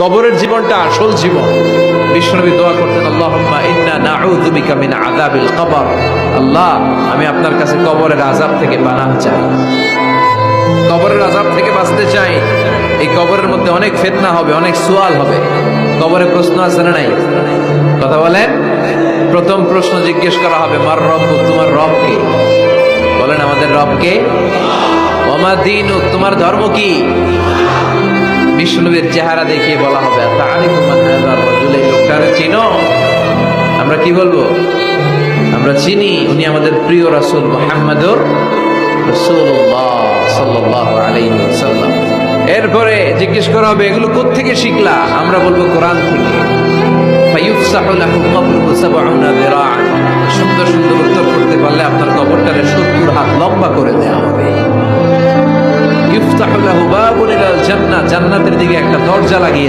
কবরের জীবনটা আসল জীবন। বিশ্বনবী দোয়া করতেন, আল্লাহুম্মা ইন্না নাউযু বিকা মিন আযাবিল কবর। আল্লাহ, আমি আপনার কাছে কবরের আযাব থেকে পানাহ চাই, কবরের আযাব থেকে বাঁচতে চাই। এই কবরের মধ্যে অনেক ফিতনা হবে, অনেক সুয়াল হবে। কবরে প্রশ্ন আছে না নাই? কথা বলেন। প্রথম প্রশ্ন জিজ্ঞেস করা হবে, মার রব্বুক, তোমার রব কে? বলেন, আমাদের রব কে? ওয়া মা দীনুক, তোমার ধর্ম কি? বিষ্ণুবীর চেহারা দেখিয়ে বলা হবে, তাআরিফু মান হাযার রাজুল, এই লোকটারে চিনো? আমরা কি বলবো? আমরা চিনি, উনি আমাদের প্রিয় রাসূল মুহাম্মদুর রাসূলুল্লাহ সাল্লাল্লাহু আলাইহি ওয়াসাল্লাম। এরপরে জিজ্ঞেস করা হবে, এগুলো কোত্থেকে শিখলা? আমরা বলবো, কোরআন থেকে। ফায়ুফসাহু লাহু কবরুহু ৭০ যিরাআন। সুন্দর সুন্দর উত্তর করতে পারলে আপনার কবরটারে ৭০ হাত লম্বা করে দেওয়া হবে। ইফতাহু লাহু বাবুন ইলাল জান্নাহ, জান্নাতের দিকে একটা দরজা লাগিয়ে